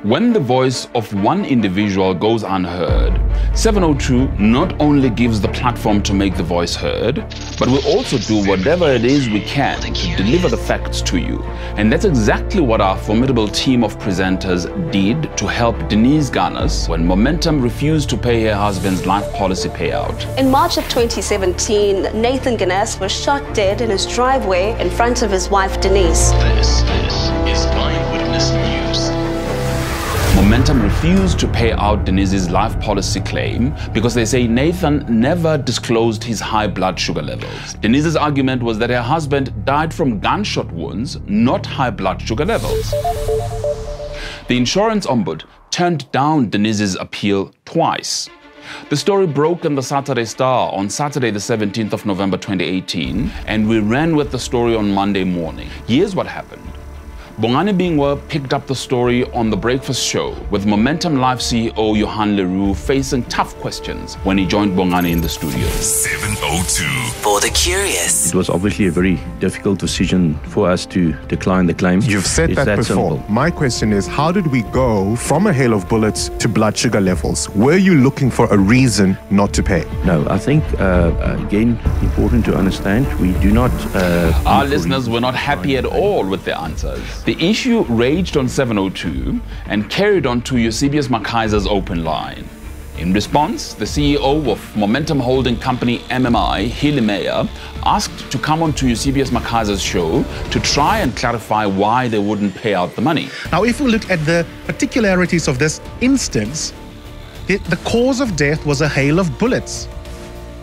When the voice of one individual goes unheard, 702 not only gives the platform to make the voice heard, but will also do whatever it is we can to deliver the facts to you. And that's exactly what our formidable team of presenters did to help Denise Ganas when Momentum refused to pay her husband's life policy payout. In March of 2017, Nathan Ganas was shot dead in his driveway in front of his wife Denise. This is Eyewitness News. Momentum refused to pay out Denise's life policy claim because they say Nathan never disclosed his high blood sugar levels. Denise's argument was that her husband died from gunshot wounds, not high blood sugar levels. The insurance ombud turned down Denise's appeal twice. The story broke in the Saturday Star on Saturday the 17th of November 2018, and we ran with the story on Monday morning. Here's what happened. Bongani Bingwa picked up the story on The Breakfast Show with Momentum Live CEO Johan Leroux facing tough questions when he joined Bongani in the studio. 702. For the curious. It was obviously a very difficult decision for us to decline the claim. You've said that before. Simple. My question is, how did we go from a hail of bullets to blood sugar levels? Were you looking for a reason not to pay? No, I think, again, important to understand, we do not... Our listeners were not happy at all with their answers. The issue raged on 702 and carried on to Eusebius Makaiser's open line. In response, the CEO of Momentum holding company MMI, Hilly Meyer, asked to come on to Eusebius Makaiser's show to try and clarify why they wouldn't pay out the money. Now, if we look at the particularities of this instance, the cause of death was a hail of bullets.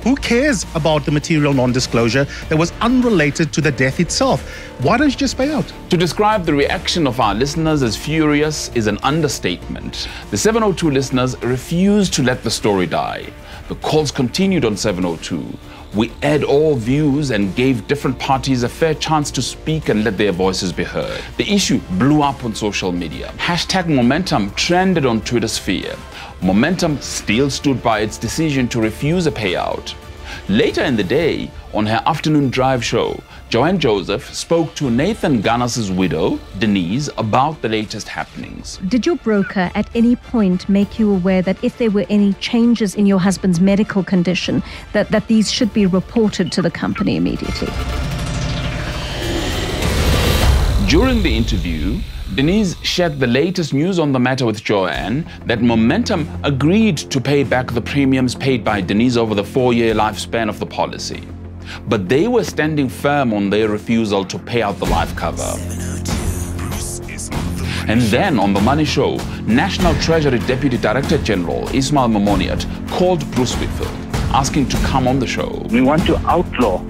Who cares about the material non-disclosure that was unrelated to the death itself? Why don't you just pay out? To describe the reaction of our listeners as furious is an understatement. The 702 listeners refused to let the story die. The calls continued on 702. We aired all views and gave different parties a fair chance to speak and let their voices be heard. The issue blew up on social media. #Momentum trended on Twitter sphere. Momentum still stood by its decision to refuse a payout. Later in the day, on her afternoon drive show, Joanne Joseph spoke to Nathan Ganas' widow, Denise, about the latest happenings. Did your broker at any point make you aware that if there were any changes in your husband's medical condition, that these should be reported to the company immediately? During the interview, Denise shared the latest news on the matter with Joanne, that Momentum agreed to pay back the premiums paid by Denise over the 4-year lifespan of the policy. But they were standing firm on their refusal to pay out the life cover. And then on the Money Show, National Treasury Deputy Director General Ismail Mamoniat called Bruce Whitfield, asking to come on the show. We want to outlaw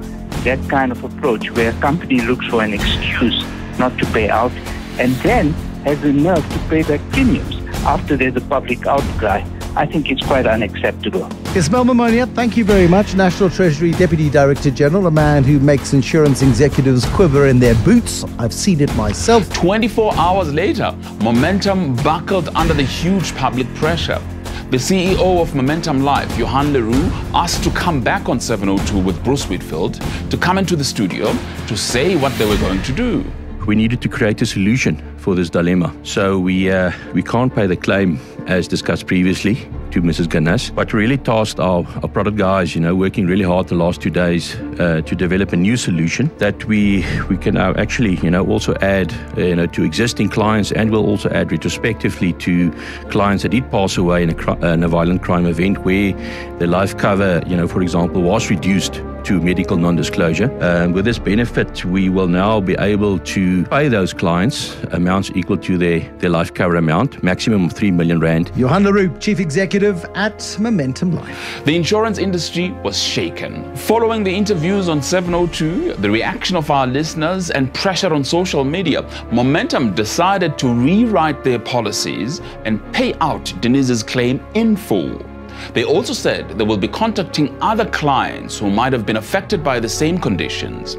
that kind of approach where a company looks for an excuse not to pay out and then has the nerve to pay back premiums after there's a public outcry. I think it's quite unacceptable. Ismail Mamoniat, thank you very much. National Treasury Deputy Director General, a man who makes insurance executives quiver in their boots. I've seen it myself. 24 hours later, Momentum buckled under the huge public pressure. The CEO of Momentum Life, Johan Leroux, asked to come back on 702 with Bruce Whitfield to come into the studio to say what they were going to do. We needed to create a solution for this dilemma. So we can't pay the claim as discussed previously to Mrs. Ganas, but really tasked our product guys, working really hard the last 2 days to develop a new solution that we can now actually, also add, to existing clients, and we'll also add retrospectively to clients that did pass away in a violent crime event where the life cover, for example, was reduced to medical non-disclosure. With this benefit, we will now be able to pay those clients amounts equal to their life cover amount, maximum of 3 million rand. Johan Leroux, Chief Executive at Momentum Life. The insurance industry was shaken. Following the interviews on 702, the reaction of our listeners and pressure on social media, Momentum decided to rewrite their policies and pay out Denise's claim in full. They also said they will be contacting other clients who might have been affected by the same conditions.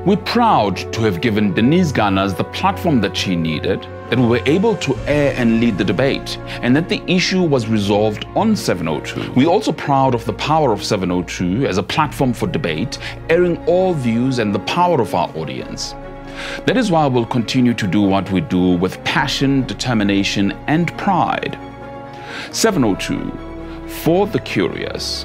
We're proud to have given Denise Ganas the platform that she needed, that we were able to air and lead the debate, and that the issue was resolved on 702. We're also proud of the power of 702 as a platform for debate, airing all views and the power of our audience. That is why we'll continue to do what we do with passion, determination, and pride. 702, for the curious.